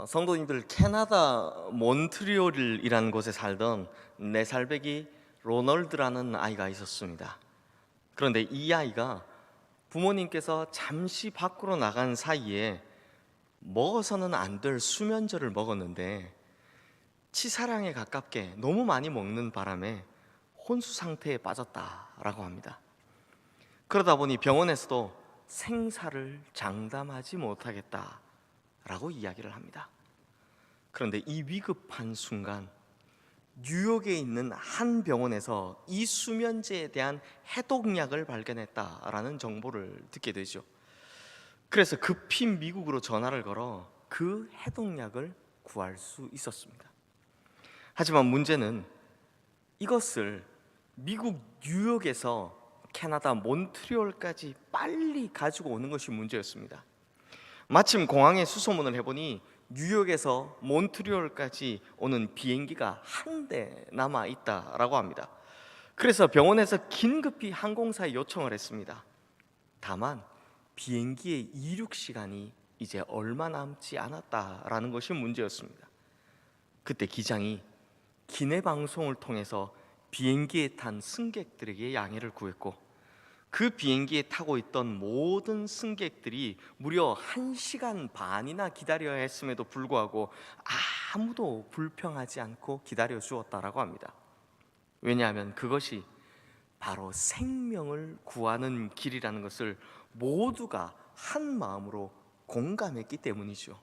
성도님들, 캐나다 몬트리올이라는 곳에 살던 4살배기 로널드라는 아이가 있었습니다. 그런데 이 아이가 부모님께서 잠시 밖으로 나간 사이에 먹어서는 안 될 수면제를 먹었는데 치사량에 가깝게 너무 많이 먹는 바람에 혼수 상태에 빠졌다라고 합니다. 그러다 보니 병원에서도 생사를 장담하지 못하겠다라고 이야기를 합니다. 그런데 이 위급한 순간 뉴욕에 있는 한 병원에서 이 수면제에 대한 해독약을 발견했다라는 정보를 듣게 되죠. 그래서 급히 미국으로 전화를 걸어 그 해독약을 구할 수 있었습니다. 하지만 문제는 이것을 미국 뉴욕에서 캐나다 몬트리올까지 빨리 가지고 오는 것이 문제였습니다. 마침 공항에 수소문을 해보니 뉴욕에서 몬트리올까지 오는 비행기가 한 대 남아 있다라고 합니다. 그래서 병원에서 긴급히 항공사에 요청을 했습니다. 다만 비행기의 이륙 시간이 이제 얼마 남지 않았다라는 것이 문제였습니다. 그때 기장이 기내 방송을 통해서 비행기에 탄 승객들에게 양해를 구했고, 그 비행기에 타고 있던 모든 승객들이 무려 1시간 반이나 기다려야 했음에도 불구하고 아무도 불평하지 않고 기다려 주었다라고 합니다. 왜냐하면 그것이 바로 생명을 구하는 길이라는 것을 모두가 한 마음으로 공감했기 때문이죠.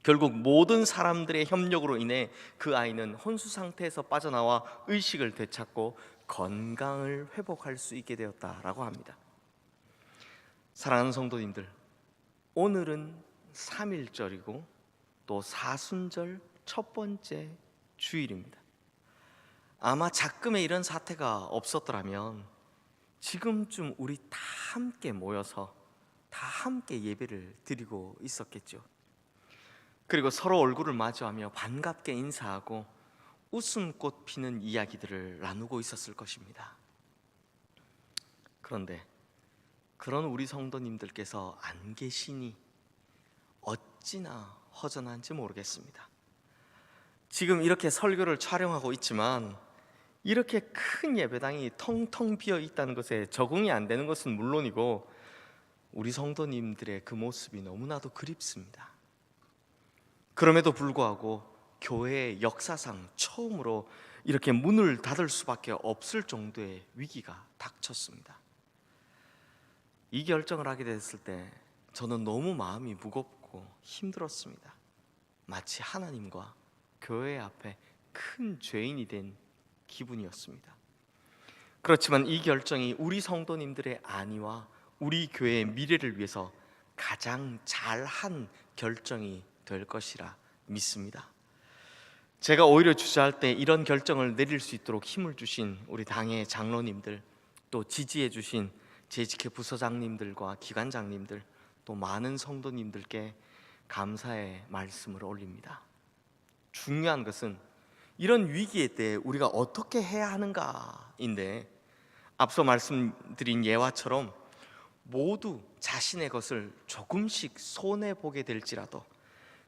결국 모든 사람들의 협력으로 인해 그 아이는 혼수 상태에서 빠져나와 의식을 되찾고 건강을 회복할 수 있게 되었다라고 합니다. 사랑하는 성도님들, 오늘은 3.1절이고 또 사순절 첫 번째 주일입니다. 아마 작금에 이런 사태가 없었더라면 지금쯤 우리 다 함께 모여서 다 함께 예배를 드리고 있었겠죠. 그리고 서로 얼굴을 마주하며 반갑게 인사하고 웃음꽃 피는 이야기들을 나누고 있었을 것입니다. 그런데 그런 우리 성도님들께서 안 계시니 어찌나 허전한지 모르겠습니다. 지금 이렇게 설교를 촬영하고 있지만 이렇게 큰 예배당이 텅텅 비어 있다는 것에 적응이 안 되는 것은 물론이고, 우리 성도님들의 그 모습이 너무나도 그립습니다. 그럼에도 불구하고 교회의 역사상 처음으로 이렇게 문을 닫을 수밖에 없을 정도의 위기가 닥쳤습니다. 이 결정을 하게 됐을 때 저는 너무 마음이 무겁고 힘들었습니다. 마치 하나님과 교회 앞에 큰 죄인이 된 기분이었습니다. 그렇지만 이 결정이 우리 성도님들의 안위와 우리 교회의 미래를 위해서 가장 잘한 결정이 될 것이라 믿습니다. 제가 오히려 주저할 때 이런 결정을 내릴 수 있도록 힘을 주신 우리 당의 장로님들, 또 지지해 주신 재직회 부서장님들과 기관장님들, 또 많은 성도님들께 감사의 말씀을 올립니다. 중요한 것은 이런 위기에 대해 우리가 어떻게 해야 하는가인데, 앞서 말씀드린 예화처럼 모두 자신의 것을 조금씩 손해보게 될지라도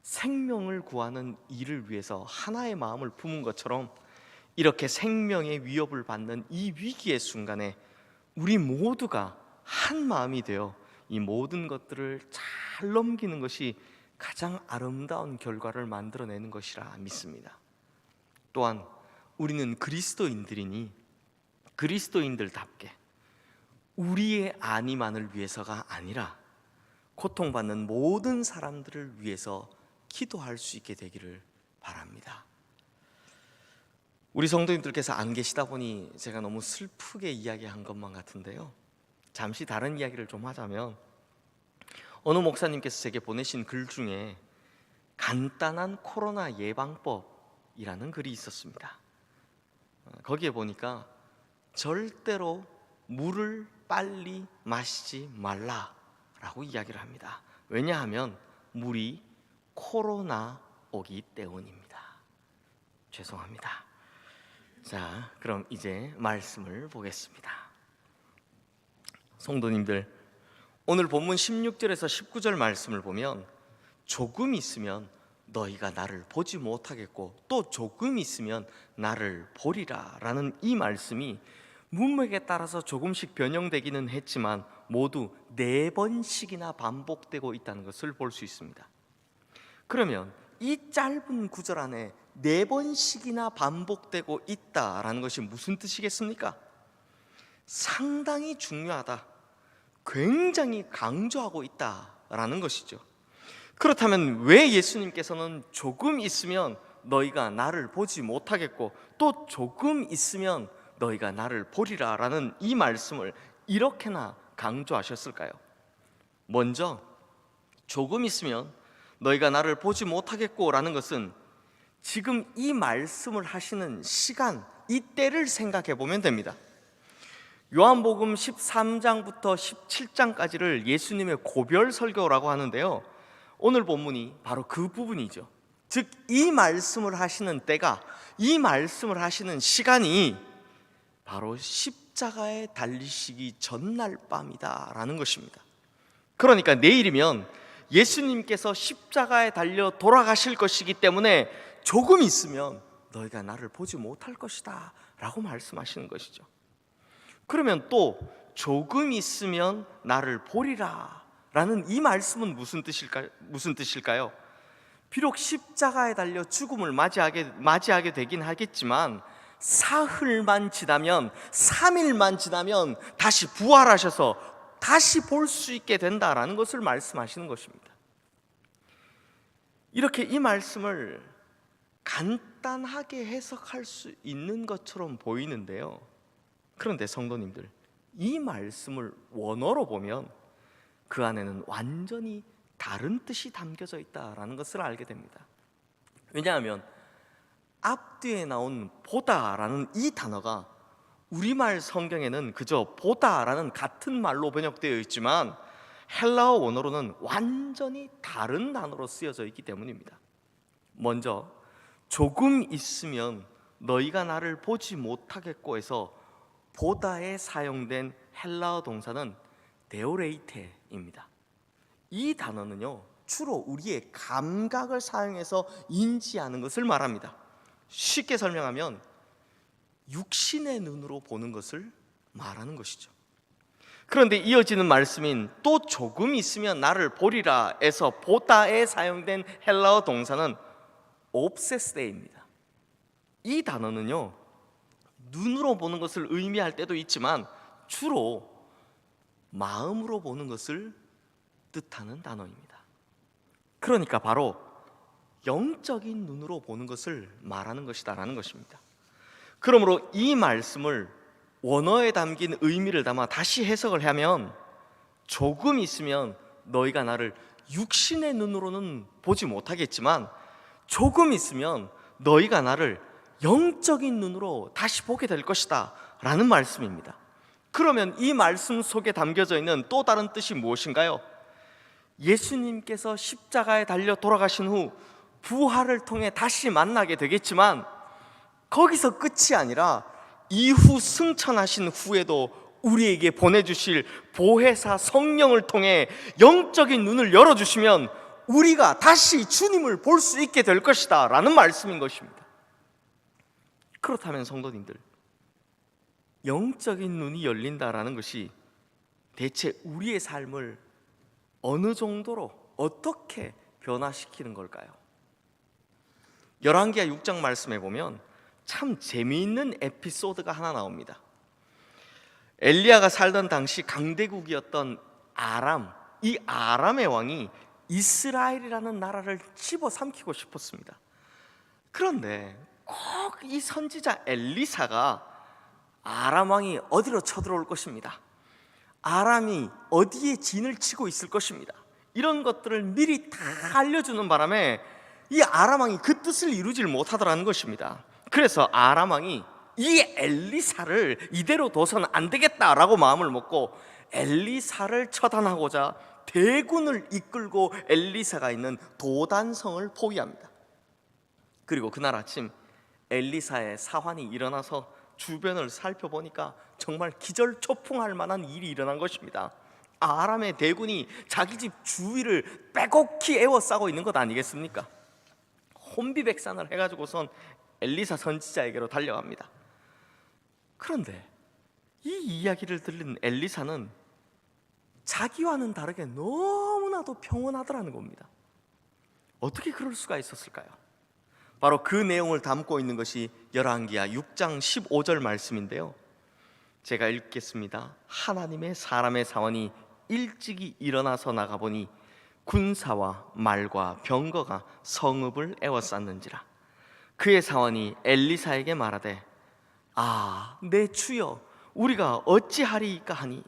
생명을 구하는 일을 위해서 하나의 마음을 품은 것처럼 이렇게 생명의 위협을 받는 이 위기의 순간에 우리 모두가 한 마음이 되어 이 모든 것들을 잘 넘기는 것이 가장 아름다운 결과를 만들어내는 것이라 믿습니다. 또한 우리는 그리스도인들이니 그리스도인들답게 우리의 안위만을 위해서가 아니라 고통받는 모든 사람들을 위해서 기도할 수 있게 되기를 바랍니다. 우리 성도님들께서 안 계시다 보니 제가 너무 슬프게 이야기한 것만 같은데요, 잠시 다른 이야기를 좀 하자면, 어느 목사님께서 제게 보내신 글 중에 간단한 코로나 예방법이라는 글이 있었습니다. 거기에 보니까 절대로 물을 빨리 마시지 말라라고 이야기를 합니다. 왜냐하면 물이 코로나 오기 때문입니다. 죄송합니다. 자, 그럼 이제 말씀을 보겠습니다. 성도님들, 오늘 본문 16절에서 19절 말씀을 보면 조금 있으면 너희가 나를 보지 못하겠고 또 조금 있으면 나를 보리라 라는 이 말씀이 문맥에 따라서 조금씩 변형되기는 했지만 모두 4번씩이나 반복되고 있다는 것을 볼 수 있습니다. 그러면 이 짧은 구절 안에 4번씩이나 반복되고 있다라는 것이 무슨 뜻이겠습니까? 상당히 중요하다, 굉장히 강조하고 있다라는 것이죠. 그렇다면 왜 예수님께서는 조금 있으면 너희가 나를 보지 못하겠고 또 조금 있으면 너희가 나를 보리라 라는 이 말씀을 이렇게나 강조하셨을까요? 먼저 조금 있으면 너희가 나를 보지 못하겠고 라는 것은 지금 이 말씀을 하시는 시간, 이 때를 생각해 보면 됩니다. 요한복음 13장부터 17장까지를 예수님의 고별 설교라고 하는데요, 오늘 본문이 바로 그 부분이죠. 즉 이 말씀을 하시는 때가, 이 말씀을 하시는 시간이 바로 십자가에 달리시기 전날 밤이다 라는 것입니다. 그러니까 내일이면 예수님께서 십자가에 달려 돌아가실 것이기 때문에 조금 있으면 너희가 나를 보지 못할 것이다 라고 말씀하시는 것이죠. 그러면 또 조금 있으면 나를 보리라 라는 이 말씀은 무슨 뜻일까요? 비록 십자가에 달려 죽음을 맞이하게 되긴 하겠지만 사흘만 지나면, 3일만 지나면 다시 부활하셔서 다시 볼 수 있게 된다라는 것을 말씀하시는 것입니다. 이렇게 이 말씀을 간단하게 해석할 수 있는 것처럼 보이는데요, 그런데 성도님들, 이 말씀을 원어로 보면 그 안에는 완전히 다른 뜻이 담겨져 있다라는 것을 알게 됩니다. 왜냐하면 앞뒤에 나온 보다라는 이 단어가 우리말 성경에는 그저 보다라는 같은 말로 번역되어 있지만 헬라어 원어로는 완전히 다른 단어로 쓰여져 있기 때문입니다. 먼저 조금 있으면 너희가 나를 보지 못하겠고 해서 보다에 사용된 헬라어 동사는 데오레이테입니다. 이 단어는요, 주로 우리의 감각을 사용해서 인지하는 것을 말합니다. 쉽게 설명하면 육신의 눈으로 보는 것을 말하는 것이죠. 그런데 이어지는 말씀인 또 조금 있으면 나를 보리라 에서 보다에 사용된 헬라어 동사는 옵세스데입니다. 이 단어는요, 눈으로 보는 것을 의미할 때도 있지만 주로 마음으로 보는 것을 뜻하는 단어입니다. 그러니까 바로 영적인 눈으로 보는 것을 말하는 것이다라는 것입니다. 그러므로 이 말씀을 원어에 담긴 의미를 담아 다시 해석을 하면 조금 있으면 너희가 나를 육신의 눈으로는 보지 못하겠지만 조금 있으면 너희가 나를 영적인 눈으로 다시 보게 될 것이다 라는 말씀입니다. 그러면 이 말씀 속에 담겨져 있는 또 다른 뜻이 무엇인가요? 예수님께서 십자가에 달려 돌아가신 후 부활을 통해 다시 만나게 되겠지만 거기서 끝이 아니라 이후 승천하신 후에도 우리에게 보내주실 보혜사 성령을 통해 영적인 눈을 열어주시면 우리가 다시 주님을 볼 수 있게 될 것이다 라는 말씀인 것입니다. 그렇다면 성도님들, 영적인 눈이 열린다라는 것이 대체 우리의 삶을 어느 정도로 어떻게 변화시키는 걸까요? 열왕기하 6장 말씀에 보면 참 재미있는 에피소드가 하나 나옵니다. 엘리야가 살던 당시 강대국이었던 아람, 이 아람의 왕이 이스라엘이라는 나라를 집어삼키고 싶었습니다. 그런데 꼭 이 선지자 엘리사가 아람 왕이 어디로 쳐들어올 것입니다, 아람이 어디에 진을 치고 있을 것입니다, 이런 것들을 미리 다 알려주는 바람에 이 아람 왕이 그 뜻을 이루질 못하더라는 것입니다. 그래서 아람 왕이 이 엘리사를 이대로 둬서는 안 되겠다라고 마음을 먹고 엘리사를 처단하고자 대군을 이끌고 엘리사가 있는 도단성을 포위합니다. 그리고 그날 아침 엘리사의 사환이 일어나서 주변을 살펴보니까 정말 기절초풍할 만한 일이 일어난 것입니다. 아람의 대군이 자기 집 주위를 빼곡히 에워싸고 있는 것 아니겠습니까? 혼비백산을 해가지고선 엘리사 선지자에게로 달려갑니다. 그런데 이 이야기를 들은 엘리사는 자기와는 다르게 너무나도 평온하더라는 겁니다. 어떻게 그럴 수가 있었을까요? 바로 그 내용을 담고 있는 것이 열왕기하 6장 15절 말씀인데요, 제가 읽겠습니다. 하나님의 사람의 사원이 일찍이 일어나서 나가보니 군사와 말과 병거가 성읍을 에워쌌는지라. 그의 사원이 엘리사에게 말하되 내 주여 우리가 어찌하리이까 하니.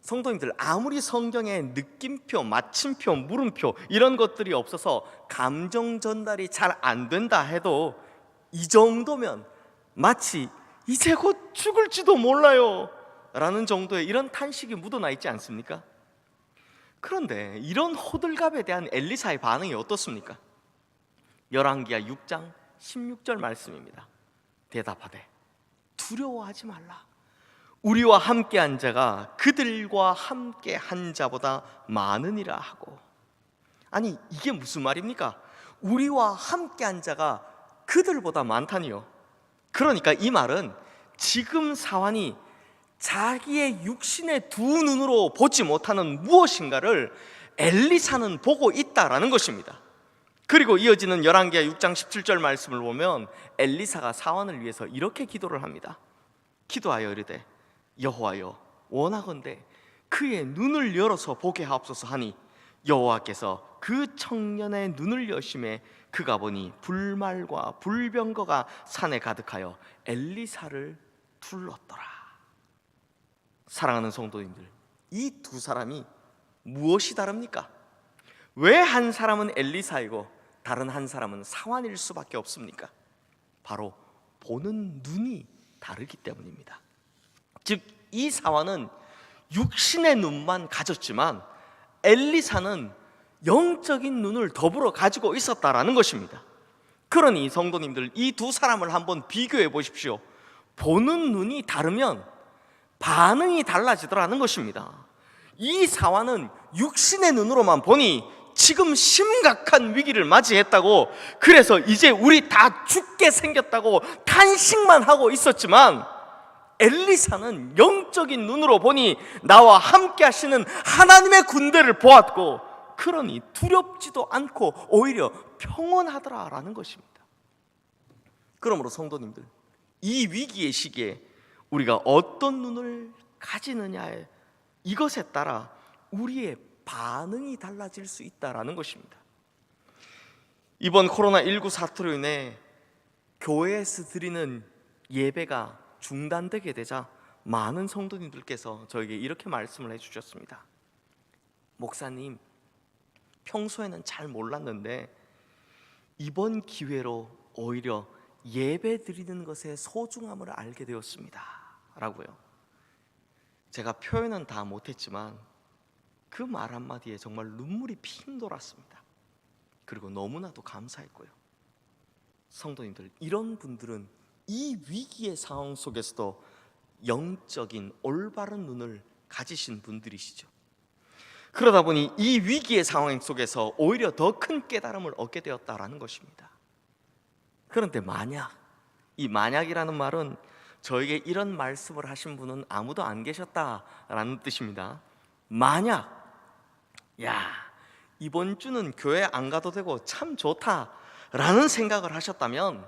성도님들, 아무리 성경에 느낌표, 마침표, 물음표 이런 것들이 없어서 감정 전달이 잘 안 된다 해도 이 정도면 마치 이제 곧 죽을지도 몰라요 라는 정도의 이런 탄식이 묻어나 있지 않습니까? 그런데 이런 호들갑에 대한 엘리사의 반응이 어떻습니까? 열왕기하 6장 16절 말씀입니다. 대답하되 두려워하지 말라. 우리와 함께 한 자가 그들과 함께 한 자보다 많으니라 하고. 아니, 이게 무슨 말입니까? 우리와 함께 한 자가 그들보다 많다니요. 그러니까 이 말은 지금 사환이 자기의 육신의 두 눈으로 보지 못하는 무엇인가를 엘리사는 보고 있다라는 것입니다. 그리고 이어지는 열왕기하 6장 17절 말씀을 보면 엘리사가 사환을 위해서 이렇게 기도를 합니다. 기도하여 이르되 여호와여 원하건대 그의 눈을 열어서 보게 하옵소서 하니 여호와께서 그 청년의 눈을 여심해 그가 보니 불말과 불병거가 산에 가득하여 엘리사를 둘렀더라. 사랑하는 성도님들, 이 두 사람이 무엇이 다릅니까? 왜 한 사람은 엘리사이고 다른 한 사람은 사환일 수밖에 없습니까? 바로 보는 눈이 다르기 때문입니다. 즉, 이 사환은 육신의 눈만 가졌지만 엘리사는 영적인 눈을 더불어 가지고 있었다라는 것입니다. 그러니 성도님들, 이 두 사람을 한번 비교해 보십시오. 보는 눈이 다르면 반응이 달라지더라는 것입니다. 이 사환은 육신의 눈으로만 보니 지금 심각한 위기를 맞이했다고, 그래서 이제 우리 다 죽게 생겼다고 탄식만 하고 있었지만 엘리사는 영적인 눈으로 보니 나와 함께 하시는 하나님의 군대를 보았고, 그러니 두렵지도 않고 오히려 평온하더라라는 것입니다. 그러므로 성도님들, 이 위기의 시기에 우리가 어떤 눈을 가지느냐에 이것에 따라 우리의 반응이 달라질 수 있다라는 것입니다. 이번 코로나19 사태로 인해 교회에서 드리는 예배가 중단되게 되자 많은 성도님들께서 저에게 이렇게 말씀을 해주셨습니다. 목사님, 평소에는 잘 몰랐는데 이번 기회로 오히려 예배 드리는 것의 소중함을 알게 되었습니다 라고요. 제가 표현은 다 못했지만 그 말 한마디에 정말 눈물이 핑 돌았습니다. 그리고 너무나도 감사했고요. 성도님들, 이런 분들은 이 위기의 상황 속에서도 영적인 올바른 눈을 가지신 분들이시죠. 그러다 보니 이 위기의 상황 속에서 오히려 더 큰 깨달음을 얻게 되었다라는 것입니다. 그런데 이 만약이라는 말은 저에게 이런 말씀을 하신 분은 아무도 안 계셨다라는 뜻입니다. 만약 이번 주는 교회 안 가도 되고 참 좋다라는 생각을 하셨다면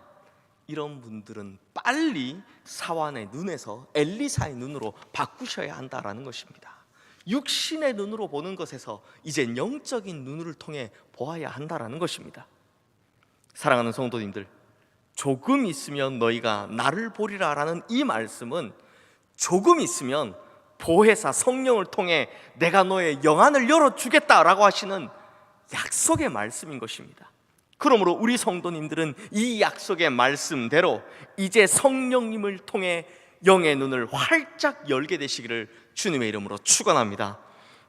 이런 분들은 빨리 사환의 눈에서 엘리사의 눈으로 바꾸셔야 한다라는 것입니다. 육신의 눈으로 보는 것에서 이제 영적인 눈을 통해 보아야 한다라는 것입니다. 사랑하는 성도님들, 조금 있으면 너희가 나를 보리라 라는 이 말씀은 조금 있으면 보혜사 성령을 통해 내가 너의 영안을 열어주겠다라고 하시는 약속의 말씀인 것입니다. 그러므로 우리 성도님들은 이 약속의 말씀대로 이제 성령님을 통해 영의 눈을 활짝 열게 되시기를 주님의 이름으로 축원합니다.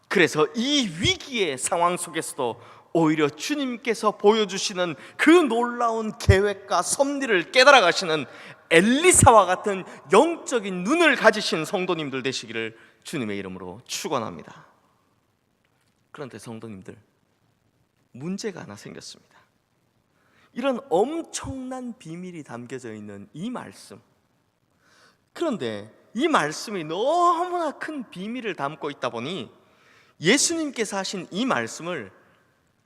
그래서 이 위기의 상황 속에서도 오히려 주님께서 보여주시는 그 놀라운 계획과 섭리를 깨달아 가시는 엘리사와 같은 영적인 눈을 가지신 성도님들 되시기를 주님의 이름으로 축원합니다. 그런데 성도님들, 문제가 하나 생겼습니다. 이런 엄청난 비밀이 담겨져 있는 이 말씀. 그런데 이 말씀이 너무나 큰 비밀을 담고 있다 보니 예수님께서 하신 이 말씀을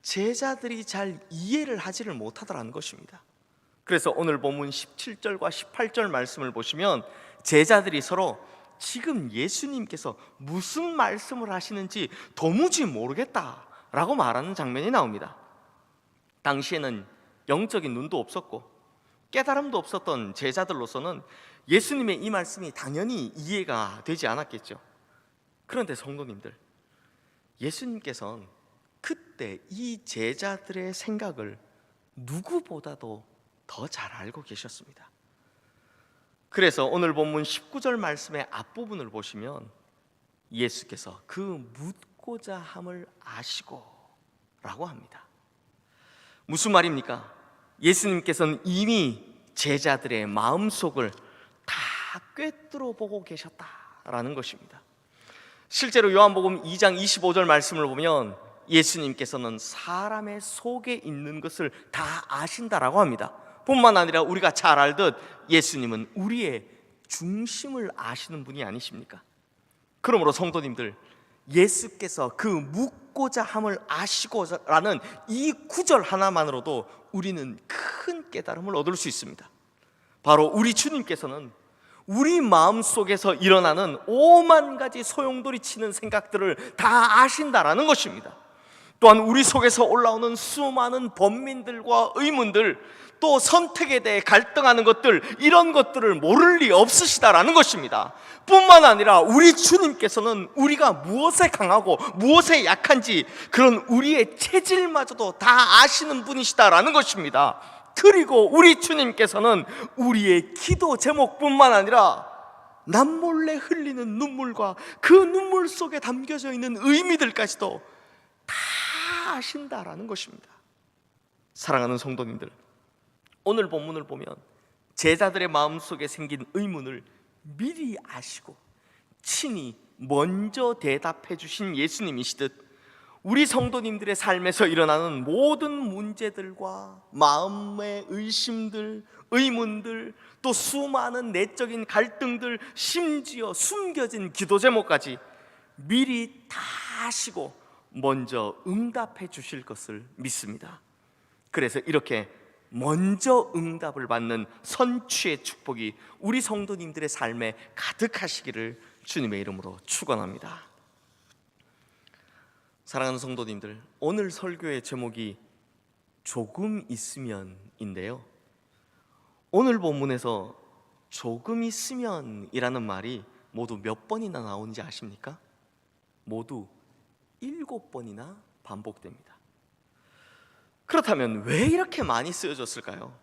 제자들이 잘 이해를 하지를 못하더라는 것입니다. 그래서 오늘 본문 17절과 18절 말씀을 보시면 제자들이 서로 지금 예수님께서 무슨 말씀을 하시는지 도무지 모르겠다라고 말하는 장면이 나옵니다. 당시에는 영적인 눈도 없었고 깨달음도 없었던 제자들로서는 예수님의 이 말씀이 당연히 이해가 되지 않았겠죠. 그런데 성도님들, 예수님께서는 그때 이 제자들의 생각을 누구보다도 더 잘 알고 계셨습니다. 그래서 오늘 본문 19절 말씀의 앞부분을 보시면 예수께서 그 묻고자 함을 아시고 라고 합니다. 무슨 말입니까? 예수님께서는 이미 제자들의 마음속을 다 꿰뚫어 보고 계셨다라는 것입니다. 실제로 요한복음 2장 25절 말씀을 보면 예수님께서는 사람의 속에 있는 것을 다 아신다라고 합니다. 뿐만 아니라 우리가 잘 알듯 예수님은 우리의 중심을 아시는 분이 아니십니까? 그러므로 성도님들, 예수께서 그 묻고자 함을 아시고라는 이 구절 하나만으로도 우리는 큰 깨달음을 얻을 수 있습니다. 바로 우리 주님께서는 우리 마음속에서 일어나는 오만 가지 소용돌이치는 생각들을 다 아신다라는 것입니다. 또한 우리 속에서 올라오는 수많은 번민들과 의문들, 또 선택에 대해 갈등하는 것들, 이런 것들을 모를 리 없으시다라는 것입니다. 뿐만 아니라 우리 주님께서는 우리가 무엇에 강하고 무엇에 약한지 그런 우리의 체질마저도 다 아시는 분이시다라는 것입니다. 그리고 우리 주님께서는 우리의 기도 제목뿐만 아니라 남몰래 흘리는 눈물과 그 눈물 속에 담겨져 있는 의미들까지도 다 아신다라는 것입니다. 사랑하는 성도님들, 오늘 본문을 보면 제자들의 마음속에 생긴 의문을 미리 아시고 친히 먼저 대답해 주신 예수님이시듯 우리 성도님들의 삶에서 일어나는 모든 문제들과 마음의 의심들, 의문들, 또 수많은 내적인 갈등들, 심지어 숨겨진 기도 제목까지 미리 다 아시고 먼저 응답해 주실 것을 믿습니다. 그래서 이렇게 먼저 응답을 받는 선취의 축복이 우리 성도님들의 삶에 가득하시기를 주님의 이름으로 축원합니다. 사랑하는 성도님들, 오늘 설교의 제목이 조금 있으면인데요, 오늘 본문에서 조금 있으면이라는 말이 모두 몇 번이나 나오는지 아십니까? 모두 7번이나 반복됩니다. 그렇다면 왜 이렇게 많이 쓰여졌을까요?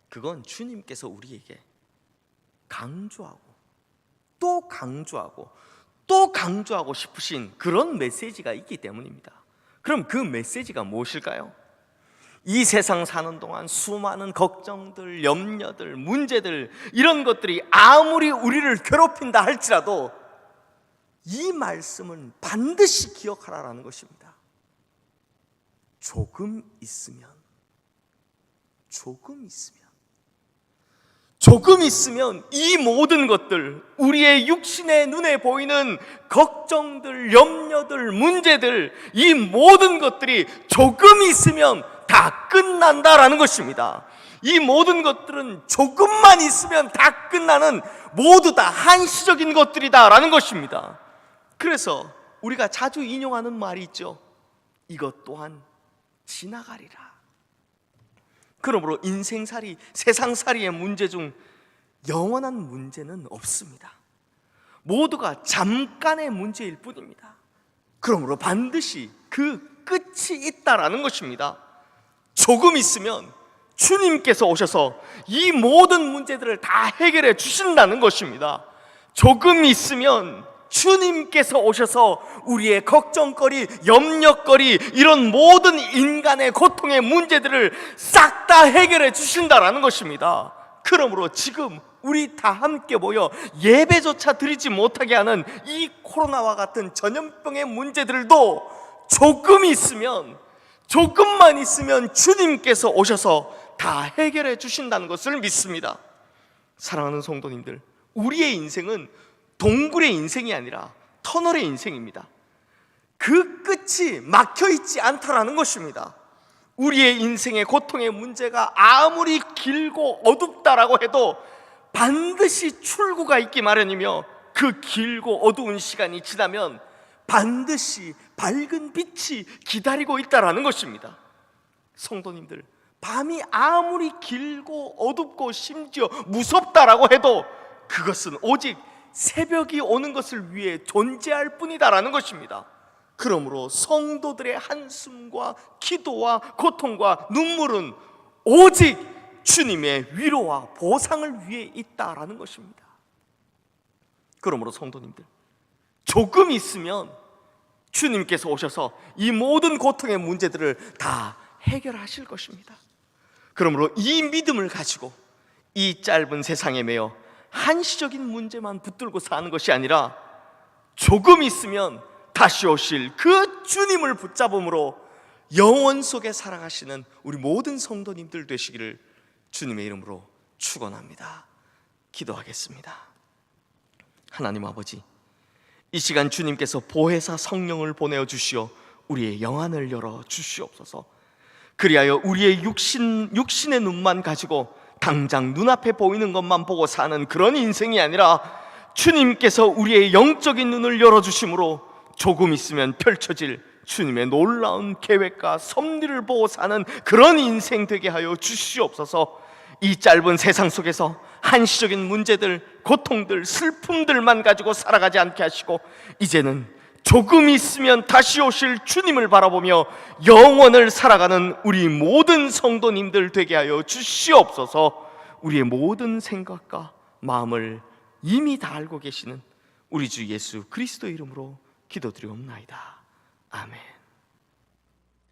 그건 주님께서 우리에게 강조하고 또 강조하고 또 강조하고 싶으신 그런 메시지가 있기 때문입니다. 그럼 그 메시지가 무엇일까요? 이 세상 사는 동안 수많은 걱정들, 염려들, 문제들, 이런 것들이 아무리 우리를 괴롭힌다 할지라도 이 말씀은 반드시 기억하라라는 것입니다. 조금 있으면, 조금 있으면, 조금 있으면 이 모든 것들, 우리의 육신의 눈에 보이는 걱정들, 염려들, 문제들, 이 모든 것들이 조금 있으면 다 끝난다라는 것입니다. 이 모든 것들은 조금만 있으면 다 끝나는, 모두 다 한시적인 것들이다라는 것입니다. 그래서 우리가 자주 인용하는 말이 있죠. 이것 또한 지나가리라. 그러므로 인생살이, 세상살이의 문제 중 영원한 문제는 없습니다. 모두가 잠깐의 문제일 뿐입니다. 그러므로 반드시 그 끝이 있다라는 것입니다. 조금 있으면 주님께서 오셔서 이 모든 문제들을 다 해결해 주신다는 것입니다. 조금 있으면 주님께서 오셔서 우리의 걱정거리, 염려거리, 이런 모든 인간의 고통의 문제들을 싹 다 해결해 주신다라는 것입니다. 그러므로 지금 우리 다 함께 모여 예배조차 드리지 못하게 하는 이 코로나와 같은 전염병의 문제들도 조금 있으면 조금만 있으면 주님께서 오셔서 다 해결해 주신다는 것을 믿습니다. 사랑하는 성도님들, 우리의 인생은 동굴의 인생이 아니라 터널의 인생입니다. 그 끝이 막혀 있지 않다라는 것입니다. 우리의 인생의 고통의 문제가 아무리 길고 어둡다라고 해도 반드시 출구가 있기 마련이며, 그 길고 어두운 시간이 지나면 반드시 밝은 빛이 기다리고 있다라는 것입니다. 성도님들, 밤이 아무리 길고 어둡고 심지어 무섭다라고 해도 그것은 오직 새벽이 오는 것을 위해 존재할 뿐이다라는 것입니다. 그러므로 성도들의 한숨과 기도와 고통과 눈물은 오직 주님의 위로와 보상을 위해 있다라는 것입니다. 그러므로 성도님들, 조금 있으면 주님께서 오셔서 이 모든 고통의 문제들을 다 해결하실 것입니다. 그러므로 이 믿음을 가지고 이 짧은 세상에 매여 한시적인 문제만 붙들고 사는 것이 아니라, 조금 있으면 다시 오실 그 주님을 붙잡음으로 영원 속에 살아가시는 우리 모든 성도님들 되시기를 주님의 이름으로 축원합니다. 기도하겠습니다. 하나님 아버지, 이 시간 주님께서 보혜사 성령을 보내어 주시어 우리의 영안을 열어 주시옵소서. 그리하여 우리의 육신의 눈만 가지고 당장 눈앞에 보이는 것만 보고 사는 그런 인생이 아니라, 주님께서 우리의 영적인 눈을 열어주심으로 조금 있으면 펼쳐질 주님의 놀라운 계획과 섭리를 보고 사는 그런 인생 되게 하여 주시옵소서. 이 짧은 세상 속에서 한시적인 문제들, 고통들, 슬픔들만 가지고 살아가지 않게 하시고, 이제는 조금 있으면 다시 오실 주님을 바라보며 영원을 살아가는 우리 모든 성도님들 되게 하여 주시옵소서. 우리의 모든 생각과 마음을 이미 다 알고 계시는 우리 주 예수 그리스도 이름으로 기도드리옵나이다. 아멘.